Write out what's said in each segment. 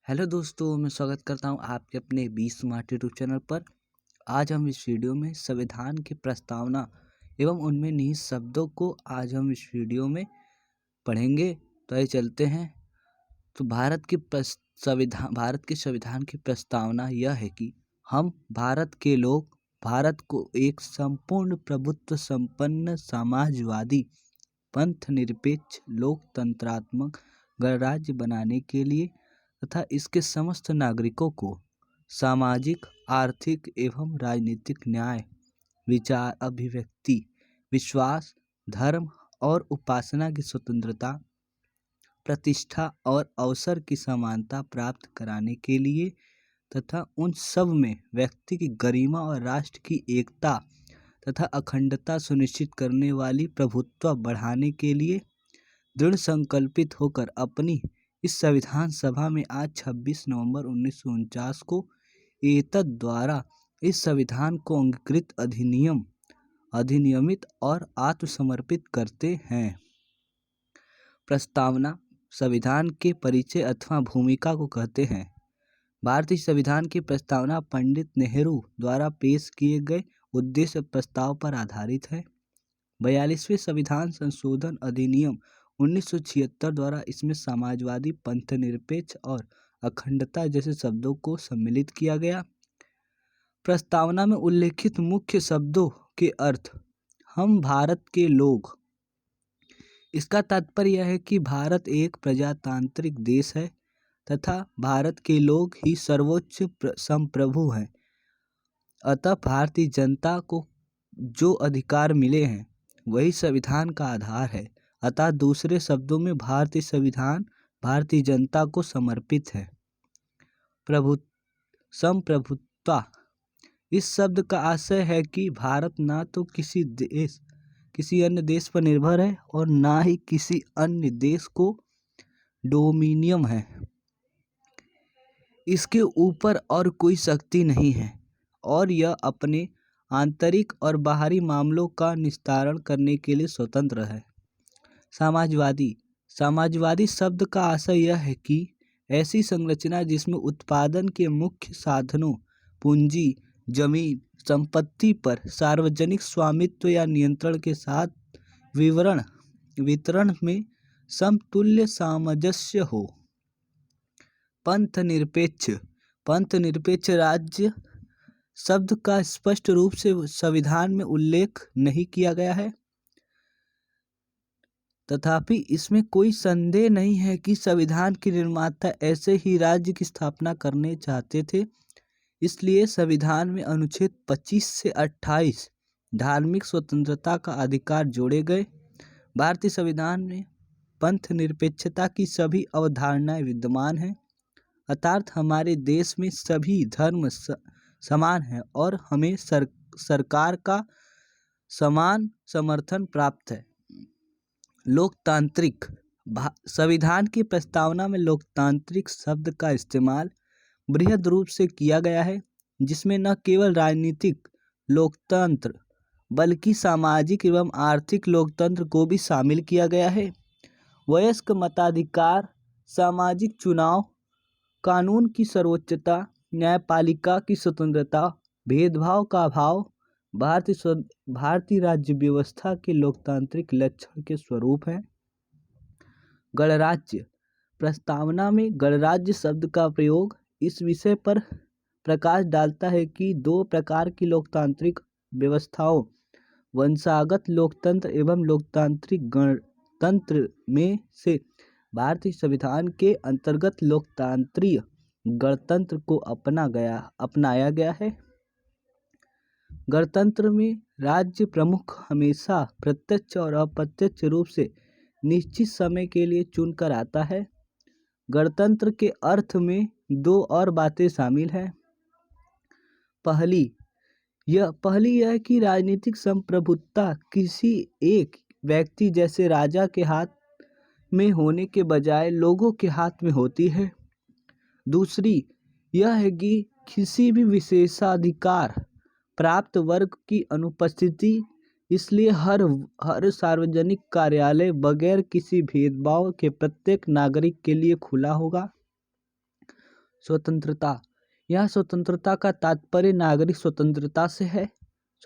Hello दोस्तों, मैं स्वागत करता हूं आपके अपने बी स्मार्ट यूट्यूब चैनल पर। आज हम इस वीडियो में संविधान की प्रस्तावना एवं उनमें निहित शब्दों को आज हम इस वीडियो में पढ़ेंगे। तो आइए चलते हैं। तो भारत के संविधान की प्रस्तावना यह है कि हम भारत के लोग भारत को एक संपूर्ण प्रभुत्व संपन्न समाजवादी पंथ निरपेक्ष लोकतंत्रात्मक गणराज्य बनाने के लिए तथा इसके समस्त नागरिकों को सामाजिक, आर्थिक एवं राजनीतिक न्याय, विचार, अभिव्यक्ति, विश्वास, धर्म और उपासना की स्वतंत्रता, प्रतिष्ठा और अवसर की समानता प्राप्त कराने के लिए तथा उन सब में व्यक्ति की गरिमा और राष्ट्र की एकता तथा अखंडता सुनिश्चित करने वाली प्रभुत्व बढ़ाने के लिए दृढ़ संकल्पित होकर अपनी इस संविधान सभा में आज 26 नवंबर 1949 को एतद द्वारा इस संविधान को अंगीकृत अधिनियमित और आत्मसमर्पित करते हैं। प्रस्तावना संविधान के परिचय अथवा भूमिका को कहते हैं। भारतीय संविधान की प्रस्तावना पंडित नेहरू द्वारा पेश किए गए उद्देश्य प्रस्ताव पर आधारित है। 42वें संविधान संशोधन अधिनियम 1976 द्वारा इसमें समाजवादी, पंथनिरपेक्ष और अखंडता जैसे शब्दों को सम्मिलित किया गया। प्रस्तावना में उल्लेखित मुख्य शब्दों के अर्थ: हम भारत के लोग। इसका तात्पर्य यह है कि भारत एक प्रजातांत्रिक देश है तथा भारत के लोग ही सर्वोच्च संप्रभु हैं। अतः भारतीय जनता को जो अधिकार मिले हैं वही संविधान का आधार है। अतः दूसरे शब्दों में भारतीय संविधान भारतीय जनता को समर्पित है। संप्रभुता इस शब्द का आशय है कि भारत ना तो किसी अन्य देश पर निर्भर है और ना ही किसी अन्य देश को डोमिनियन है। इसके ऊपर और कोई शक्ति नहीं है और यह अपने आंतरिक और बाहरी मामलों का निस्तारण करने के लिए स्वतंत्र है। समाजवादी शब्द का आशय यह है कि ऐसी संरचना जिसमें उत्पादन के मुख्य साधनों, पूंजी, जमीन, संपत्ति पर सार्वजनिक स्वामित्व या नियंत्रण के साथ वितरण में समतुल्य सामंजस्य हो। पंथनिरपेक्ष राज्य शब्द का स्पष्ट रूप से संविधान में उल्लेख नहीं किया गया है, तथापि इसमें कोई संदेह नहीं है कि संविधान के निर्माता ऐसे ही राज्य की स्थापना करने चाहते थे। इसलिए संविधान में अनुच्छेद 25 से 28 धार्मिक स्वतंत्रता का अधिकार जोड़े गए। भारतीय संविधान में पंथ निरपेक्षता की सभी अवधारणाएं विद्यमान हैं, अर्थात हमारे देश में सभी धर्म समान हैं और हमें सरकार का समान समर्थन प्राप्त है। लोकतांत्रिक संविधान की प्रस्तावना में लोकतांत्रिक शब्द का इस्तेमाल बृहद रूप से किया गया है, जिसमें न केवल राजनीतिक लोकतंत्र बल्कि सामाजिक एवं आर्थिक लोकतंत्र को भी शामिल किया गया है। वयस्क मताधिकार, सामाजिक चुनाव, कानून की सर्वोच्चता, न्यायपालिका की स्वतंत्रता, भेदभाव का अभाव भारतीय राज्य व्यवस्था के लोकतांत्रिक लक्षण के स्वरूप हैं। गणराज्य प्रस्तावना में गणराज्य शब्द का प्रयोग इस विषय पर प्रकाश डालता है कि दो प्रकार की लोकतांत्रिक व्यवस्थाओं, वंशागत लोकतंत्र एवं लोकतांत्रिक गणतंत्र में से भारतीय संविधान के अंतर्गत लोकतांत्रिक गणतंत्र को अपनाया गया है। गणतंत्र में राज्य प्रमुख हमेशा प्रत्यक्ष और अप्रत्यक्ष रूप से निश्चित समय के लिए चुनकर आता है। गणतंत्र के अर्थ में दो और बातें शामिल हैं। पहली यह कि राजनीतिक संप्रभुता किसी एक व्यक्ति जैसे राजा के हाथ में होने के बजाय लोगों के हाथ में होती है। दूसरी यह है कि किसी भी विशेषाधिकार प्राप्त वर्ग की अनुपस्थिति, इसलिए हर सार्वजनिक कार्यालय बगैर किसी भेदभाव के प्रत्येक नागरिक के लिए खुला होगा। स्वतंत्रता। यह स्वतंत्रता का तात्पर्य नागरिक स्वतंत्रता से है।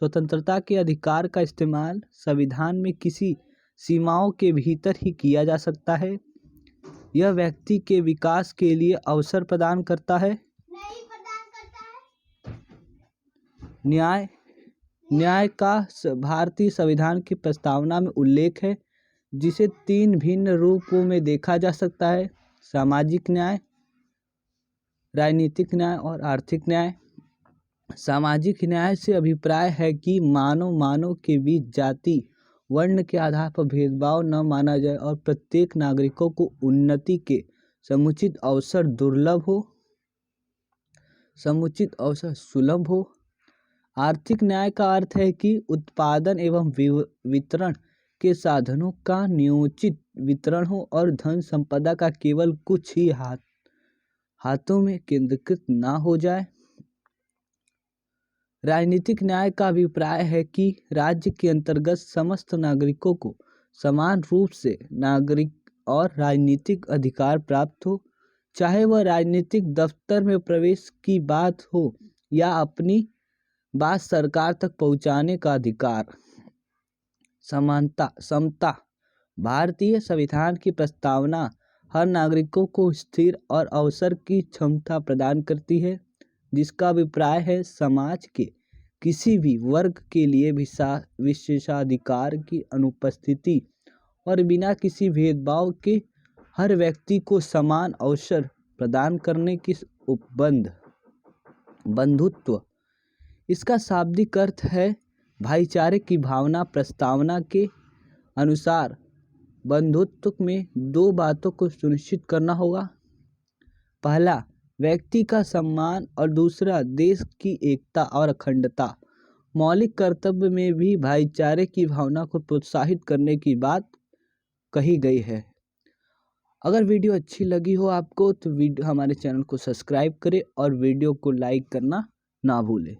स्वतंत्रता के अधिकार का इस्तेमाल संविधान में किसी सीमाओं के भीतर ही किया जा सकता है। यह व्यक्ति के विकास के लिए अवसर प्रदान करता है। न्याय। न्याय का भारतीय संविधान की प्रस्तावना में उल्लेख है, जिसे 3 भिन्न रूपों में देखा जा सकता है: सामाजिक न्याय, राजनीतिक न्याय और आर्थिक न्याय। सामाजिक न्याय से अभिप्राय है कि मानव के बीच जाति वर्ण के आधार पर भेदभाव न माना जाए और प्रत्येक नागरिकों को उन्नति के समुचित अवसर सुलभ हो। आर्थिक न्याय का अर्थ है कि उत्पादन एवं वितरण के साधनों का न्योचित वितरण हो और धन संपदा का केवल कुछ ही हाथों में केंद्रीकृत ना हो जाए। राजनीतिक न्याय का अभिप्राय है कि राज्य के अंतर्गत समस्त नागरिकों को समान रूप से नागरिक और राजनीतिक अधिकार प्राप्त हो, चाहे वह राजनीतिक दफ्तर में प्रवेश की बात हो या अपनी बात सरकार तक पहुंचाने का अधिकार। समता। भारतीय संविधान की प्रस्तावना हर नागरिकों को स्थिर और अवसर की क्षमता प्रदान करती है, जिसका अभिप्राय है समाज के किसी भी वर्ग के लिए विशेषाधिकार की अनुपस्थिति और बिना किसी भेदभाव के हर व्यक्ति को समान अवसर प्रदान करने की बंधुत्व। इसका शाब्दिक अर्थ है भाईचारे की भावना। प्रस्तावना के अनुसार बंधुत्व में 2 बातों को सुनिश्चित करना होगा: पहला, व्यक्ति का सम्मान और दूसरा, देश की एकता और अखंडता। मौलिक कर्तव्य में भी भाईचारे की भावना को प्रोत्साहित करने की बात कही गई है। अगर वीडियो अच्छी लगी हो आपको तो हमारे चैनल को सब्सक्राइब करें और वीडियो को लाइक करना ना भूलें।